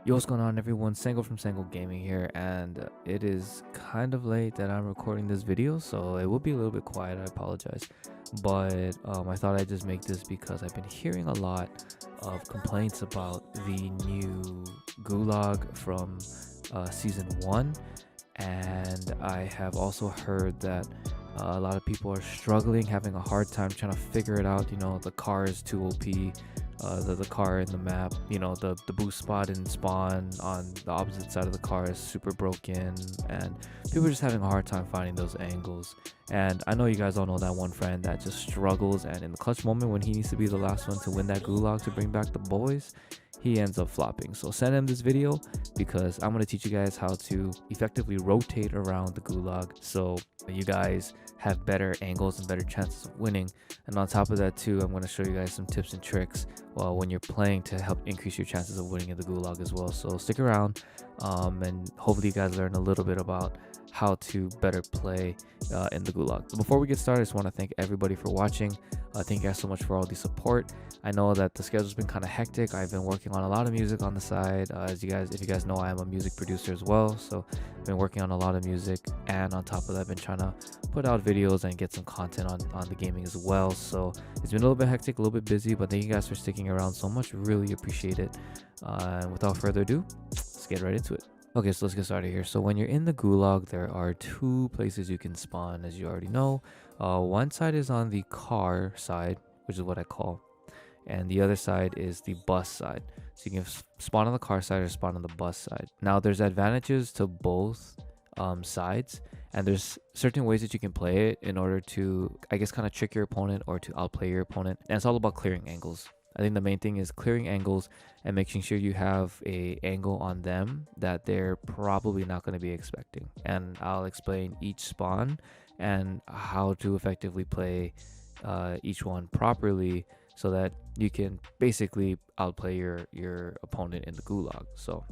Yo, what's going on, everyone? Sango from Sango Gaming here, and it is kind of late that I'm recording this video, so it will be a little bit quiet. I apologize, but I thought I'd just make this because I've been hearing a lot of complaints about the new Gulag from season 1, and I have also heard that a lot of people are struggling, having a hard time trying to figure it out. You know, the car is too OP. The car in the map, you know, the boost spot in spawn on the opposite side of the car is super broken, and people are just having a hard time finding those angles. And I know you guys all know that one friend that just struggles, and in the clutch moment when he needs to be the last one to win that gulag to bring back the boys, he ends up flopping. So send him this video because I'm going to teach you guys how to effectively rotate around the gulag so you guys have better angles and better chances of winning. And on top of that too, I'm going to show you guys some tips and tricks when you're playing to help increase your chances of winning in the gulag as well. So stick around, and hopefully you guys learn a little bit about how to better play in the gulag. So before we get started, I just want to thank everybody for watching. Thank you guys so much for all the support. I know that the schedule's been kind of hectic. I've been working on a lot of music on the side. If you guys know, I am a music producer as well, so I've been working on a lot of music, and on top of that, I've been trying to put out videos and get some content on the gaming as well. So it's been a little bit hectic, a little bit busy, but thank you guys for sticking around so much. Really appreciate it. And without further ado, let's get right into it. Okay, so let's get started here. So when you're in the gulag, there are two places you can spawn, as you already know. One side is on the car side, which is what I call, and the other side is the bus side. So you can spawn on the car side or spawn on the bus side. Now there's advantages to both sides, and there's certain ways that you can play it in order to, I guess, kind of trick your opponent or to outplay your opponent. And it's all about clearing angles. I think the main thing is clearing angles and making sure you have a angle on them that they're probably not going to be expecting. And I'll explain each spawn and how to effectively play each one properly so that you can basically outplay your opponent in the gulag. So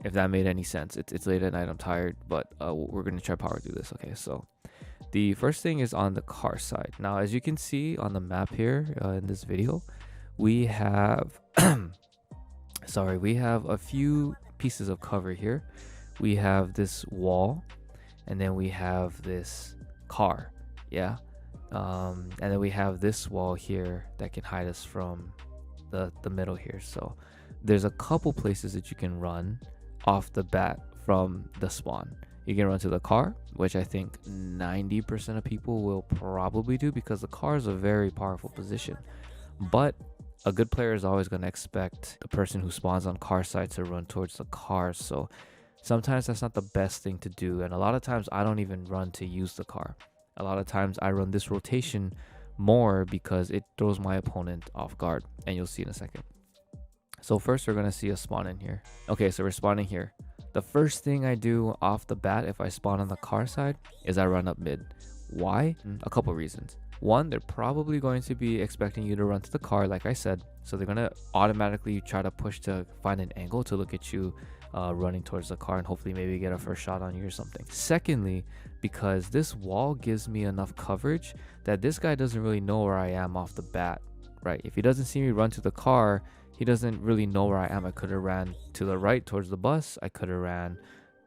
if that made any sense. It's late at night, I'm tired, but we're going to try power through this. Okay, so the first thing is on the car side. Now, as you can see on the map here in this video, we have we have a few pieces of cover here. We have this wall, and then we have this car, yeah, and then we have this wall here that can hide us from the middle here. So there's a couple places that you can run off the bat from the spawn. You can run to the car, which I think 90% of people will probably do because the car is a very powerful position. But a good player is always going to expect the person who spawns on car side to run towards the car. So sometimes that's not the best thing to do. And a lot of times I don't even run to use the car. A lot of times I run this rotation more because it throws my opponent off guard. And you'll see in a second. So first we're going to see a spawn in here. Okay, so we're spawning here. The first thing I do off the bat if I spawn on the car side is I run up mid. Why? A couple reasons. One, they're probably going to be expecting you to run to the car, like I said. So they're going to automatically try to push to find an angle to look at you running towards the car and hopefully maybe get a first shot on you or something. Secondly, because this wall gives me enough coverage that this guy doesn't really know where I am off the bat, right? If he doesn't see me run to the car, he doesn't really know where I am. I could have ran to the right towards the bus. I could have ran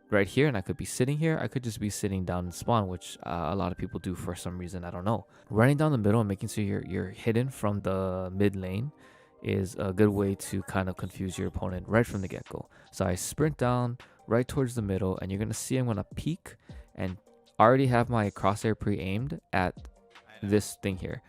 right here, and I could be sitting here. I could just be sitting down in spawn, which a lot of people do for some reason. I don't know. Running down the middle and making sure you're hidden from the mid lane is a good way to kind of confuse your opponent right from the get-go. So I sprint down right towards the middle, and you're going to see I'm going to peek and already have my crosshair pre-aimed at this thing here.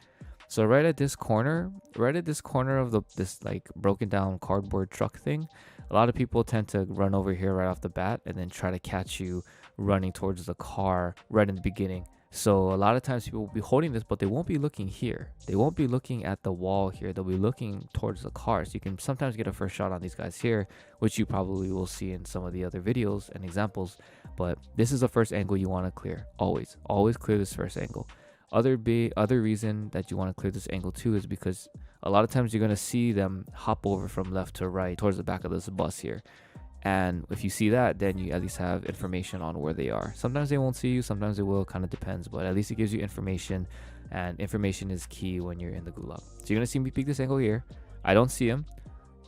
So right at this corner of this like broken down cardboard truck thing, a lot of people tend to run over here right off the bat and then try to catch you running towards the car right in the beginning. So a lot of times people will be holding this, but they won't be looking here. They won't be looking at the wall here. They'll be looking towards the car. So you can sometimes get a first shot on these guys here, which you probably will see in some of the other videos and examples. But this is the first angle you want to clear. Always clear this first angle. Other reason that you want to clear this angle too is because a lot of times you're going to see them hop over from left to right towards the back of this bus here. And if you see that, then you at least have information on where they are. Sometimes they won't see you, sometimes they will, kind of depends, but at least it gives you information, and information is key when you're in the gulag. So you're going to see me peek this angle here. I don't see him.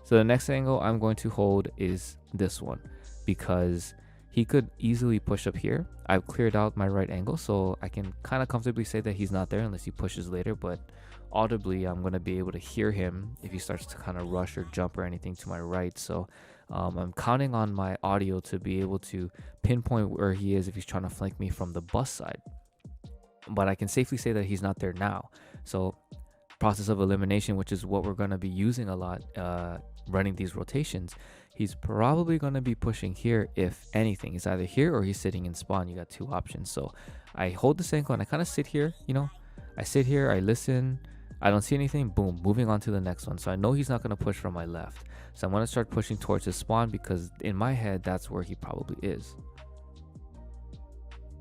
So the next angle I'm going to hold is this one, because he could easily push up here. I've cleared out my right angle, so I can kind of comfortably say that he's not there unless he pushes later, but audibly I'm going to be able to hear him if he starts to kind of rush or jump or anything to my right. So I'm counting on my audio to be able to pinpoint where he is if he's trying to flank me from the bus side. But I can safely say that he's not there now. So process of elimination, which is what we're going to be using a lot running these rotations, he's probably going to be pushing here. If anything, he's either here or he's sitting in spawn. You got two options. So I hold the Sango and I kind of sit here, you know, I sit here, I listen, I don't see anything, boom, moving on to the next one. So I know he's not going to push from my left, so I'm going to start pushing towards his spawn, because in my head that's where he probably is.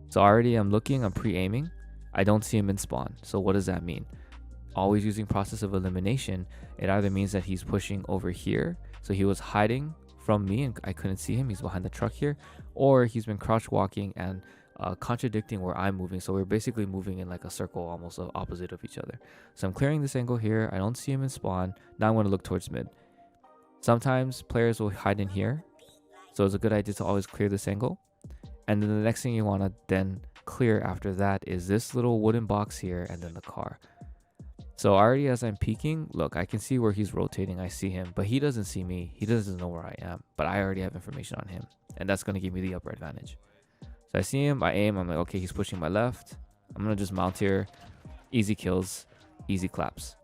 So already I'm looking, I'm pre-aiming, I don't see him in spawn. So what does that mean? Always using process of elimination, it either means that he's pushing over here, so he was hiding from me and I couldn't see him, he's behind the truck here, or he's been crouch walking and contradicting where I'm moving. So we're basically moving in like a circle, almost opposite of each other. So I'm clearing this angle here, I don't see him in spawn. Now I'm going to look towards mid. Sometimes players will hide in here, so it's a good idea to always clear this angle. And then the next thing you want to then clear after that is this little wooden box here, and then the car. So already as I'm peeking, look, I can see where he's rotating, I see him, but he doesn't see me, he doesn't know where I am, but I already have information on him, and that's going to give me the upper advantage. So I see him, I aim, I'm like, okay, he's pushing my left, I'm going to just mount here, easy kills, easy claps.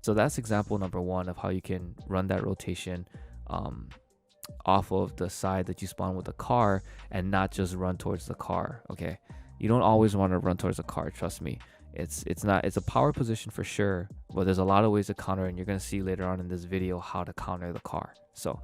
So that's example number one of how you can run that rotation off of the side that you spawn with the car, and not just run towards the car. Okay, you don't always want to run towards the car, trust me. It's a power position for sure, but there's a lot of ways to counter, and you're going to see later on in this video how to counter the car. So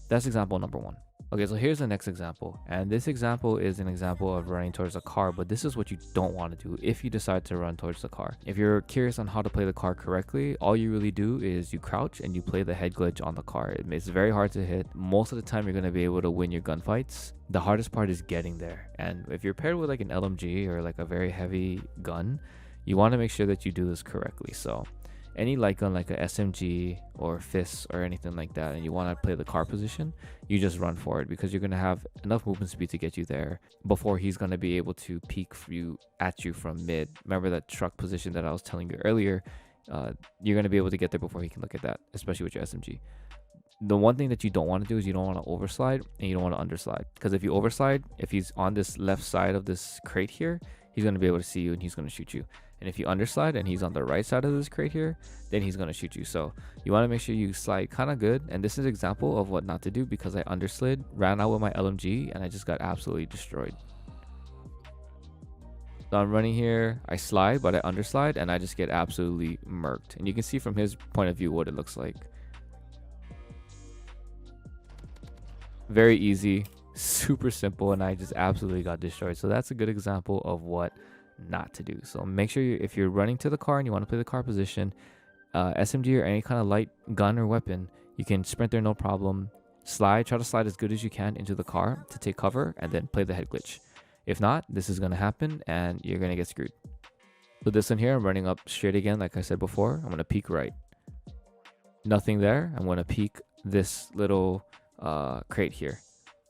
that's example number one. Okay, so here's the next example, and this example is an example of running towards a car, but this is what you don't want to do if you decide to run towards the car. If you're curious on how to play the car correctly, all you really do is you crouch and you play the head glitch on the car. It's very hard to hit. Most of the time you're going to be able to win your gunfights. The hardest part is getting there, and if you're paired with like an LMG or like a very heavy gun, you want to make sure that you do this correctly. So any light gun like a SMG or FIS or anything like that, and you want to play the car position, you just run for it, because you're going to have enough movement speed to get you there before he's going to be able to peek at you from mid. Remember that truck position that I was telling you earlier, you're going to be able to get there before he can look at that, especially with your SMG. The one thing that you don't want to do is you don't want to overslide and you don't want to underslide, because if you overslide, if he's on this left side of this crate here, he's going to be able to see you and he's going to shoot you. And if you underslide and he's on the right side of this crate here, then he's going to shoot you. So you want to make sure you slide kind of good. And this is an example of what not to do, because I underslid, ran out with my LMG, and I just got absolutely destroyed. So I'm running here, I slide, but I underslide, and I just get absolutely murked. And you can see from his point of view what it looks like. Very easy, super simple, and I just absolutely got destroyed. So that's a good example of what not to do. So make sure if you're running to the car and you want to play the car position, SMG or any kind of light gun or weapon, you can sprint there no problem, try to slide as good as you can into the car to take cover, and then play the head glitch. If not, this is going to happen and you're going to get screwed. So this one here, I'm running up straight again, like I said before. I'm going to peek right, nothing there. I'm going to peek this little crate here,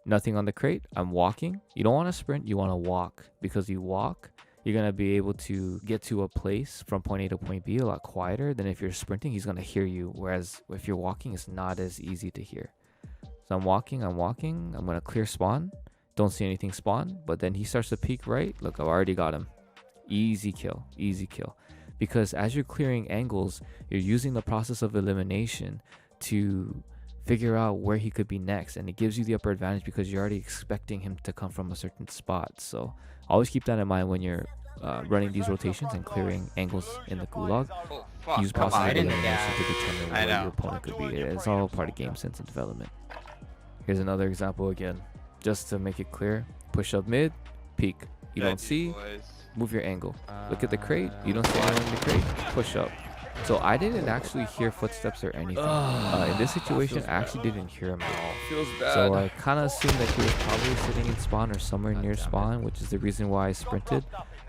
nothing on the crate. I'm walking. You don't want to sprint, you want to walk, because you walk, you're going to be able to get to a place from point A to point B a lot quieter than if you're sprinting. He's going to hear you, whereas if you're walking, it's not as easy to hear. So I'm walking, I'm going to clear spawn, don't see anything spawn, but then he starts to peek right. Look, I've already got him. Easy kill, because as you're clearing angles, you're using the process of elimination to figure out where he could be next, and it gives you the upper advantage because you're already expecting him to come from a certain spot. So always keep that in mind when you're running these rotations and clearing angles in the Gulag. Use process of elimination to determine where your opponent could be. It's all part of game sense and development. Here's another example again, just to make it clear. Push up mid, peek, you don't see, move your angle, look at the crate, you don't see anyone in the crate, push up. So I didn't actually hear footsteps or anything. In this situation, I actually didn't hear him at all. Feels bad. So I kind of assumed that he was probably sitting in spawn or somewhere near spawn, which is the reason why I sprinted.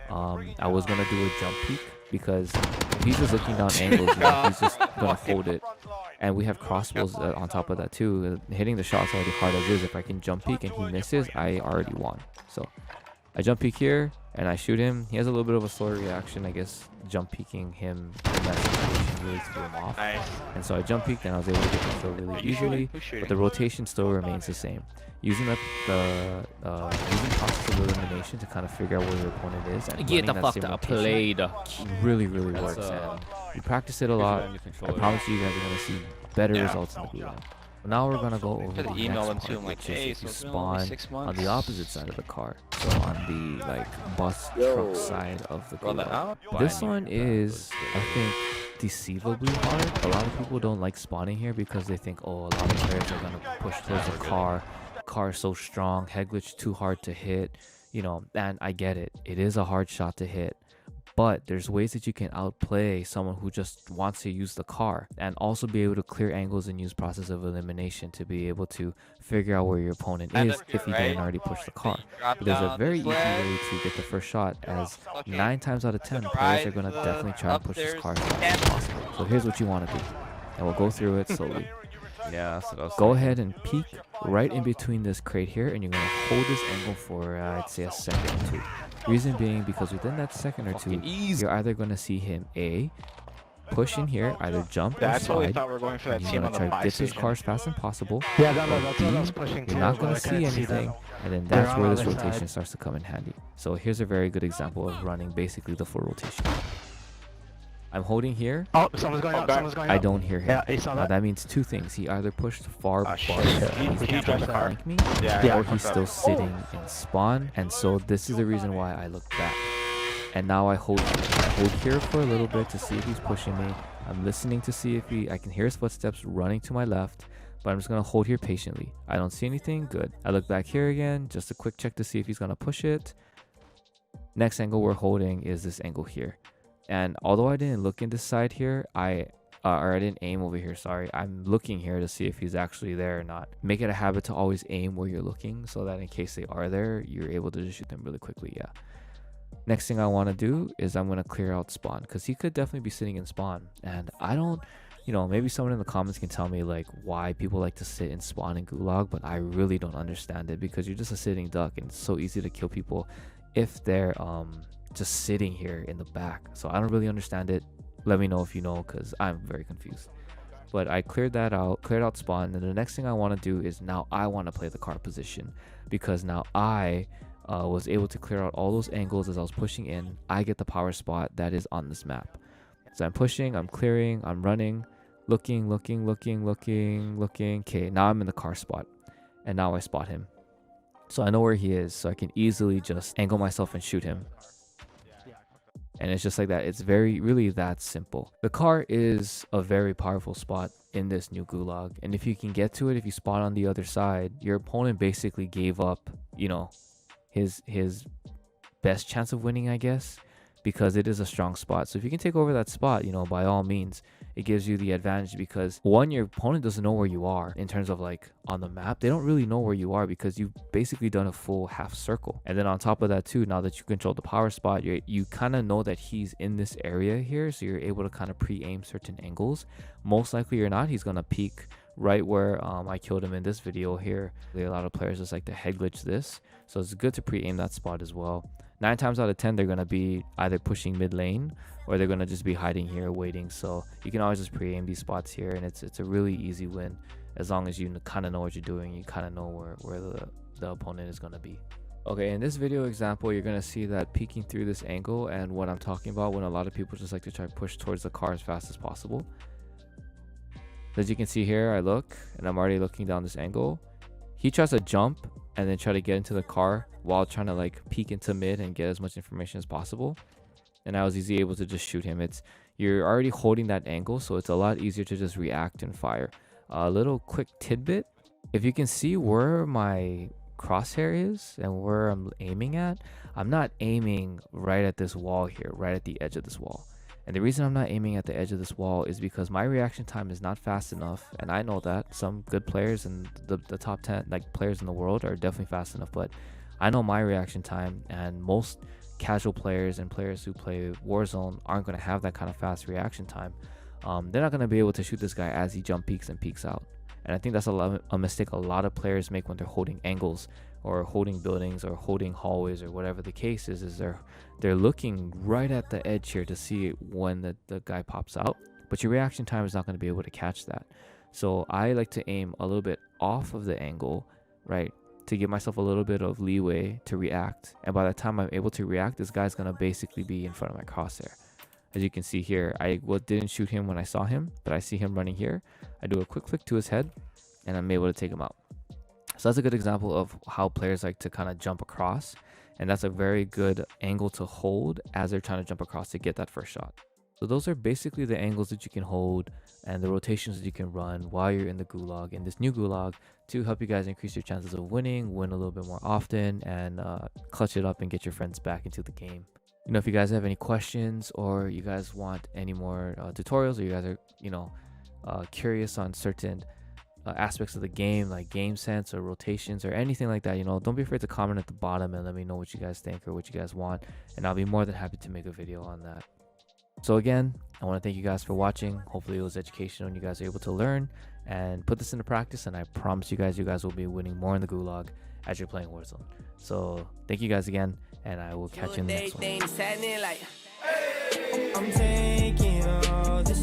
I was going to do a jump peek, because if he's just looking down angles, he's just going to hold it. And we have crossbows on top of that too. Hitting the shot's already hard as is. If I can jump peek and he misses, I already won. So I jump peek here and I shoot him. He has a little bit of a slower reaction. I guess jump peeking him in that situation really threw him off. And so I jump peeked and I was able to get the kill really easily. But the rotation still remains the same. Using using process of elimination to kind of figure out where your opponent is and Get the that fuck same up, rotation played. really works. And you practice it a lot. I promise you guys are gonna see better results in the Gulag. Now we're gonna go over the next part, which is if you spawn on the opposite side of the car, so on the like bus truck side of the Gulag. This one is, I think, deceivably hard. A lot of people don't like spawning here because they think, oh, a lot of players are gonna push towards the car. Car is so strong, head glitch too hard to hit, you know. And I get it, it is a hard shot to hit, but there's ways that you can outplay someone who just wants to use the car and also be able to clear angles and use process of elimination to be able to figure out where your opponent is if he didn't already push the car. But there's a very easy way to get the first shot, as 9 times out of 10 players are going to definitely try to push this car as fast as possible. So here's what you want to do, and we'll go through it slowly. Yeah, that's what I was Go ahead and peek right in between this crate here, and you're going to hold this angle for I'd say a second or two. Reason being, because within that second or two, you're either going to see him push in here, either jump or slide. He's going to try to get his car as fast as possible. Yeah, that's what I was pushing. You're not going to see anything, and then that's where this rotation starts to come in handy. So here's a very good example of running basically the full rotation. I'm holding here. Oh, someone's going out. Someone's going out. I don't hear him. Yeah, he saw that. That means two things. He either pushed far back, he's He trying to flank me, or he's still sitting in spawn. And so this is the reason why I look back. And now I hold here for a little bit to see if he's pushing me. I'm listening to see if I can hear his footsteps running to my left, but I'm just going to hold here patiently. I don't see anything. Good. I look back here again, just a quick check to see if he's going to push it. Next angle we're holding is this angle here. And although I didn't look in this side here, I didn't aim over here, sorry. I'm looking here to see if he's actually there or not. Make it a habit to always aim where you're looking, so that in case they are there, you're able to just shoot them really quickly. Yeah. Next thing I want to do is I'm going to clear out spawn, because he could definitely be sitting in spawn. And I don't, you know, maybe someone in the comments can tell me like why people like to sit in spawn in Gulag, but I really don't understand it, because you're just a sitting duck and it's so easy to kill people if they're just sitting here in the back. So I don't really understand it. Let me know if you know, because I'm very confused. But I cleared out spawn, and the next thing I want to do is now I want to play the car position, because now I was able to clear out all those angles as I was pushing in. I get the power spot that is on this map. So I'm pushing, I'm clearing, I'm running, looking. Okay, now I'm in the car spot, and now I spot him. So I know where he is, so I can easily just angle myself and shoot him. And it's just like that. It's really that simple. The car is a very powerful spot in this new Gulag, and if you can get to it, if you spot on the other side, your opponent basically gave up, you know, his best chance of winning, I guess, because it is a strong spot. So if you can take over that spot, you know, by all means, it gives you the advantage, because one, your opponent doesn't know where you are in terms of like on the map. They don't really know where you are, because you've basically done a full half circle. And then on top of that too, now that you control the power spot, you kind of know that he's in this area here, so you're able to kind of pre-aim certain angles. Most likely or not, he's gonna peek right where I killed him in this video here. A lot of players just like to head glitch this, so it's good to pre-aim that spot as well. 9 times out of 10 they're gonna be either pushing mid lane, or they're gonna just be hiding here waiting. So you can always just pre-aim these spots here, and it's a really easy win, as long as you kind of know what you're doing. You kind of know where the opponent is gonna be. Okay, in this video example, you're gonna see that peeking through this angle, and what I'm talking about when a lot of people just like to try to push towards the car as fast as possible. As you can see here, I look, and I'm already looking down this angle. He tries to jump and then try to get into the car while trying to like peek into mid and get as much information as possible. And I was easily able to just shoot him. You're already holding that angle, so it's a lot easier to just react and fire. A little quick tidbit: if you can see where my crosshair is and where I'm aiming at, I'm not aiming right at this wall here, right at the edge of this wall. And the reason I'm not aiming at the edge of this wall is because my reaction time is not fast enough, and I know that some good players and the top 10 like players in the world are definitely fast enough, but I know my reaction time, and most casual players and players who play Warzone aren't going to have that kind of fast reaction time. they're not going to be able to shoot this guy as he jump peeks and peeks out. And I think that's a mistake a lot of players make when they're holding angles or holding buildings or holding hallways or whatever the case is they're looking right at the edge here to see when the guy pops out, but your reaction time is not going to be able to catch that. So I like to aim a little bit off of the angle, right, to give myself a little bit of leeway to react. And by the time I'm able to react, this guy's going to basically be in front of my crosshair. As you can see here, I didn't shoot him when I saw him, but I see him running here. I do a quick flick to his head, and I'm able to take him out. So that's a good example of how players like to kind of jump across, and that's a very good angle to hold as they're trying to jump across to get that first shot. So those are basically the angles that you can hold and the rotations that you can run while you're in the Gulag, in this new Gulag, to help you guys increase your chances of winning, win a little bit more often, and clutch it up and get your friends back into the game. You know, if you guys have any questions or you guys want any more tutorials, or you guys are curious on certain aspects of the game, like game sense or rotations or anything like that, don't be afraid to comment at the bottom and let me know what you guys think or what you guys want, and I'll be more than happy to make a video on that. So again, I want to thank you guys for watching. Hopefully it was educational and you guys are able to learn and put this into practice, and I promise you guys will be winning more in the Gulag as you're playing Warzone. So thank you guys again, and I will catch you in the next one. I'm taking all the